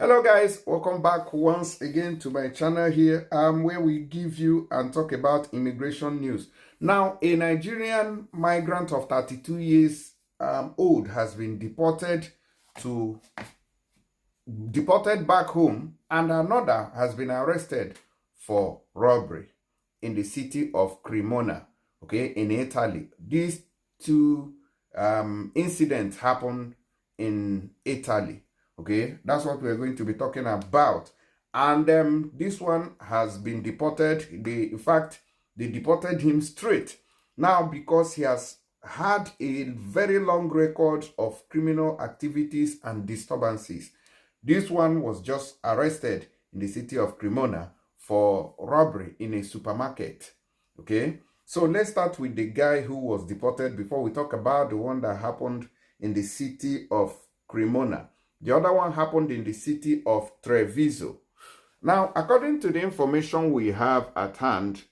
Hello guys, welcome back once again to my channel here where we give you and talk about immigration news. Now, a Nigerian migrant of 32 years old has been deported back home, and another has been arrested for robbery in the city of Cremona, okay, in Italy. These two incidents happened in Italy. Okay, that's what we're going to be talking about. And this one has been deported. In fact, they deported him straight. Now, because he has had a very long record of criminal activities and disturbances. This one was just arrested in the city of Cremona for robbery in a supermarket. Okay, so let's start with the guy who was deported before we talk about the one that happened in the city of Cremona. The other one happened in the city of Treviso. Now, according to the information we have at hand,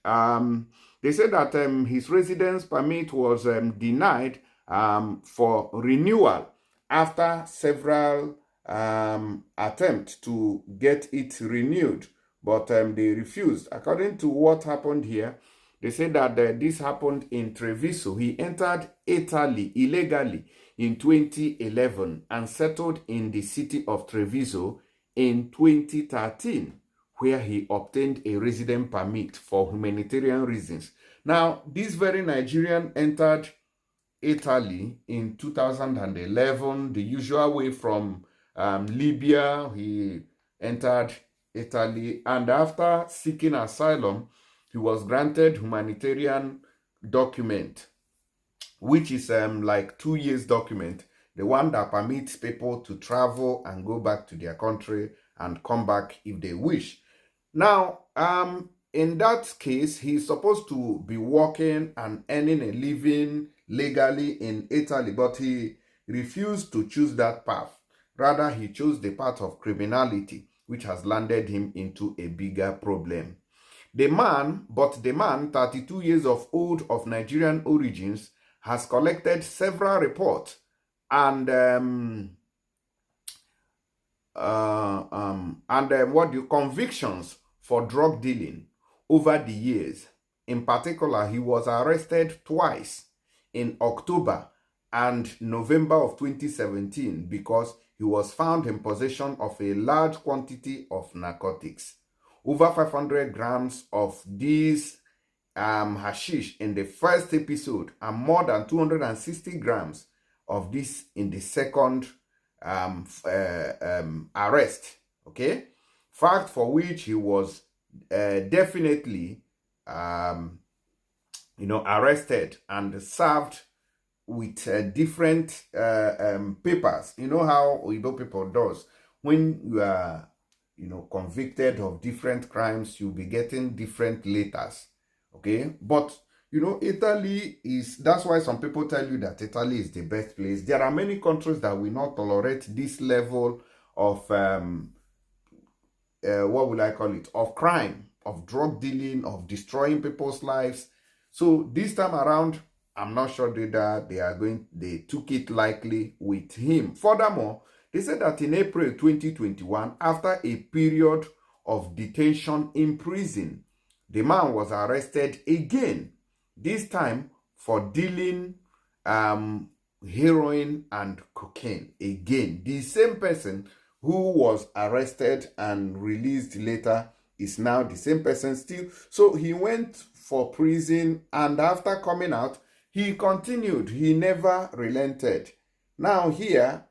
they said that his residence permit was denied for renewal after several attempts to get it renewed, but they refused. According to what happened here, they said that this happened in Treviso. He entered Italy illegally in 2011 and settled in the city of Treviso in 2013, where he obtained a resident permit for humanitarian reasons. Now, this very Nigerian entered Italy in 2011, the usual way from Libya. He entered Italy, and after seeking asylum, he was granted humanitarian document, which is like 2 years document, the one that permits people to travel and go back to their country and come back if they wish. Now, in that case, he's supposed to be working and earning a living legally in Italy, but he refused to choose that path. Rather, he chose the path of criminality, which has landed him into a bigger problem. The man, 32 years of old, of Nigerian origins, has collected several reports and convictions for drug dealing over the years. In particular, he was arrested twice in October and November of 2017 because he was found in possession of a large quantity of narcotics. Over 500 grams of these hashish in the first episode, and more than 260 grams of this in the second arrest. Okay, fact for which he was definitely arrested and served with different papers. You know how Igbo people does when you are convicted of different crimes, you'll be getting different letters. Okay, but Italy is, that's why some people tell you that Italy is the best place. There are many countries that will not tolerate this level of what will I call it, of crime, of drug dealing, of destroying people's lives. So this time around, I'm not sure that they took it lightly with him. Furthermore, they said that in April 2021, after a period of detention in prison, the man was arrested again, this time for dealing heroin and cocaine. Again, the same person who was arrested and released later is now the same person still. So he went for prison, and after coming out, he continued. He never relented. Now here,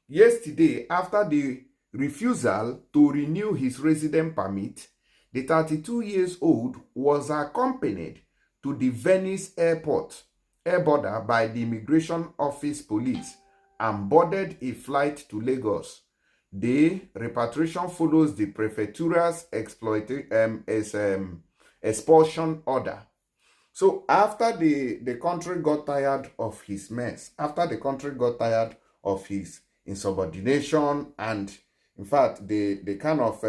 yesterday, after the refusal to renew his resident permit, the 32 years old was accompanied to the Venice air border by the immigration office police and boarded a flight to Lagos. The repatriation follows the prefectura's expulsion order. So after the country got tired of his mess, after the country got tired of his insubordination and, in fact, the kind of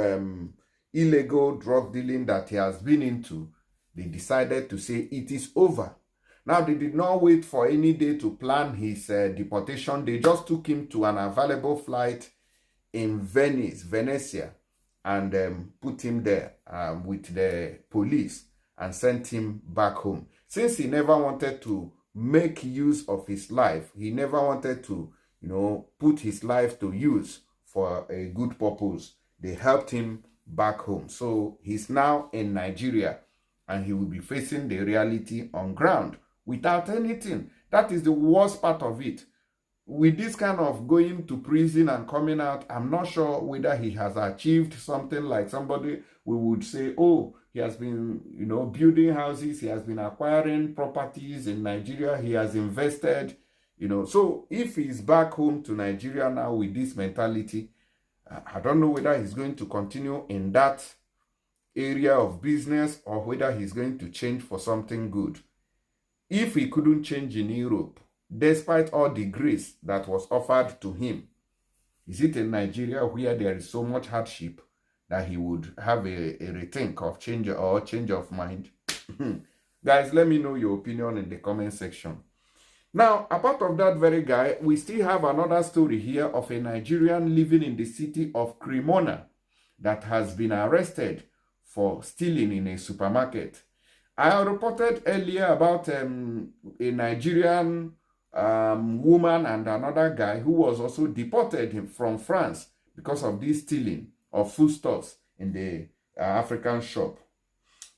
illegal drug dealing that he has been into, they decided to say it is over. Now, they did not wait for any day to plan his deportation. They just took him to an available flight in Venice, Venezia, and put him there with the police and sent him back home. Since he never wanted to make use of his life, he never wanted to, put his life to use for a good purpose, they helped him back home. So he's now in Nigeria and he will be facing the reality on ground without anything. That is the worst part of it. With this kind of going to prison and coming out, I'm not sure whether he has achieved something like somebody we would say, oh, he has been, building houses, he has been acquiring properties in Nigeria, he has invested, So if he's back home to Nigeria now with this mentality, I don't know whether he's going to continue in that area of business or whether he's going to change for something good. If he couldn't change in Europe, despite all the grace that was offered to him, is it in Nigeria where there is so much hardship that he would have a rethink of change or change of mind? Guys, let me know your opinion in the comment section. Now, apart of that very guy, we still have another story here of a Nigerian living in the city of Cremona that has been arrested for stealing in a supermarket. I reported earlier about a Nigerian woman and another guy who was also deported from France because of this stealing of foodstuffs in the African shop.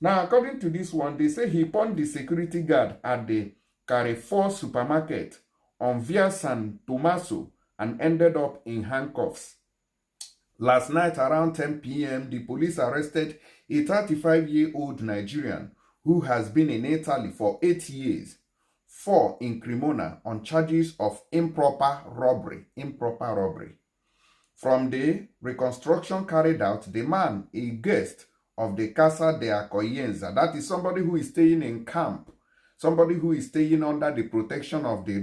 Now, according to this one, they say he pawned the security guard at the Carrefour supermarket on Via San Tommaso and ended up in handcuffs. Last night around 10 p.m., the police arrested a 35-year-old Nigerian who has been in Italy for 8 years, 4 in Cremona, on charges of improper robbery. From the reconstruction carried out, the man, a guest of the Casa de Acoyenza, that is somebody who is staying in camp, somebody who is staying under the protection of the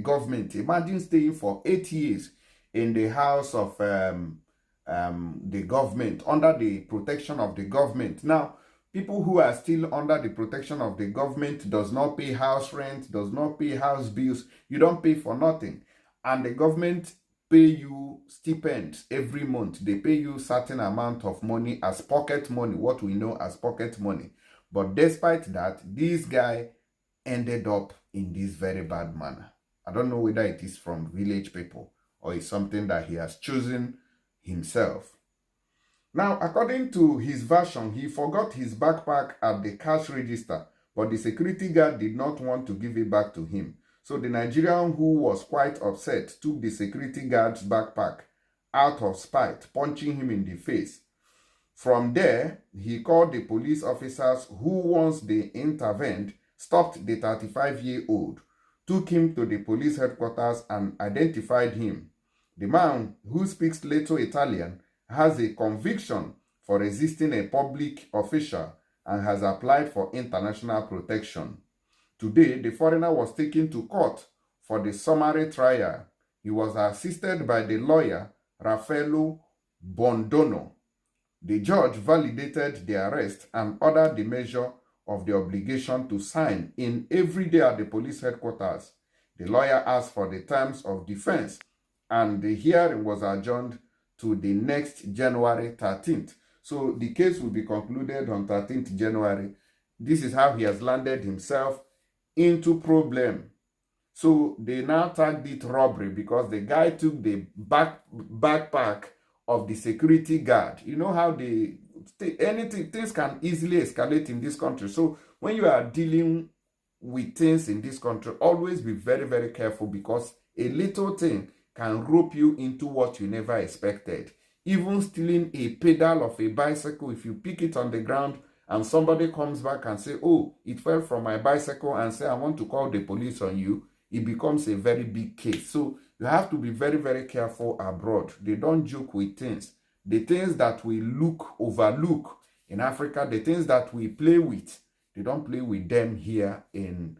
government. Imagine staying for 8 years in the house of the government, under the protection of the government. Now, people who are still under the protection of the government does not pay house rent, does not pay house bills. You don't pay for nothing. And the government pay you stipends every month. They pay you certain amount of money as pocket money, what we know as pocket money. But despite that, this guy ended up in this very bad manner. I don't know whether it is from village people or it's something that he has chosen himself. Now, according to his version, he forgot his backpack at the cash register, but the security guard did not want to give it back to him. So the Nigerian, who was quite upset, took the security guard's backpack out of spite, punching him in the face. From there, he called the police officers who, once they intervened, stopped the 35-year-old, took him to the police headquarters and identified him. The man, who speaks little Italian, has a conviction for resisting a public official and has applied for international protection. Today, the foreigner was taken to court for the summary trial. He was assisted by the lawyer Raffaello Bondono. The judge validated the arrest and ordered the measure of the obligation to sign in every day at the police headquarters. The lawyer asked for the terms of defense, and the hearing was adjourned to the next January 13th. So the case will be concluded on 13th January. This is how he has landed himself into problem. So they now tagged it robbery because the guy took the backpack of the security guard. You know how things can easily escalate in this country. So when you are dealing with things in this country, always be very, very careful, because a little thing can rope you into what you never expected. Even stealing a pedal of a bicycle, if you pick it on the ground and somebody comes back and say, oh, it fell from my bicycle, and say, I want to call the police on you, it becomes a very big case. So you have to be very, very careful abroad. They don't joke with things. The things that we overlook in Africa, the things that we play with, they don't play with them here in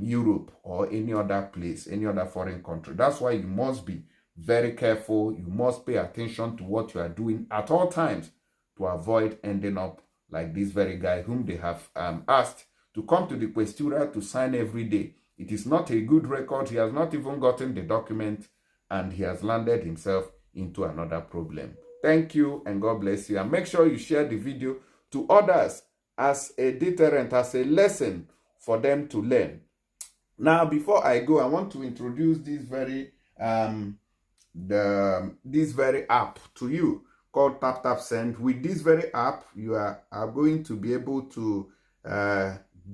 Europe or any other place, any other foreign country. That's why you must be very careful. You must pay attention to what you are doing at all times to avoid ending up like this very guy whom they have asked to come to the Questura to sign every day. It is not a good record. He has not even gotten the document, and he has landed himself into another problem. Thank you and God bless you. And make sure you share the video to others as a deterrent, as a lesson for them to learn. Now, before I go, I want to introduce this very app to you called Tap Tap Send. With this very app, you are going to be able to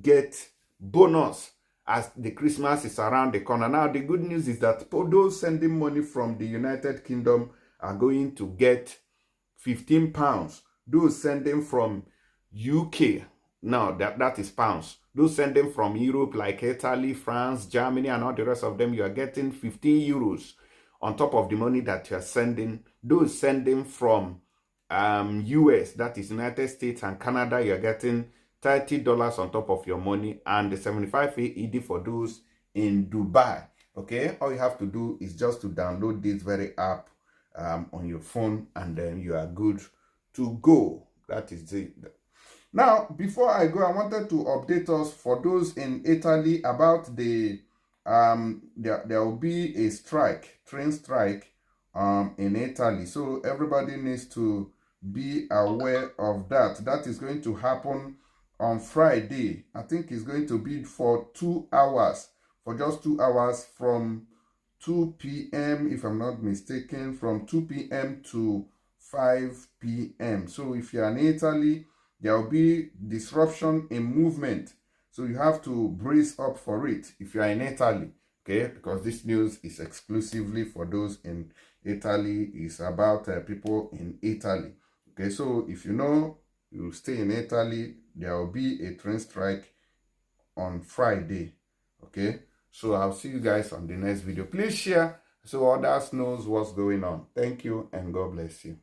get bonus as the Christmas is around the corner. Now, the good news is that those sending money from the United Kingdom are going to get £15. Those sending from UK, now that is pounds. Those sending from Europe like Italy, France, Germany, and all the rest of them, you are getting 15 euros on top of the money that you are sending. Those sending from US, that is United States and Canada, you are getting $30 on top of your money, and the 75 AED for those in Dubai. Okay, all you have to do is just to download this very app on your phone, and then you are good to go. That is it. Now, before I go, I wanted to update us for those in Italy about the there will be a strike, train strike in Italy. So everybody needs to be aware of that. That is going to happen on Friday. I think it's going to be for 2 hours, for just 2 hours, from 2 p.m. if I'm not mistaken, from 2 p.m. to 5 p.m. So if you're in Italy, there will be disruption in movement. So you have to brace up for it if you are in Italy, okay? Because this news is exclusively for those in Italy. It's about people in Italy, okay? So if you know you stay in Italy, there will be a train strike on Friday, okay? So I'll see you guys on the next video. Please share so others knows what's going on. Thank you and God bless you.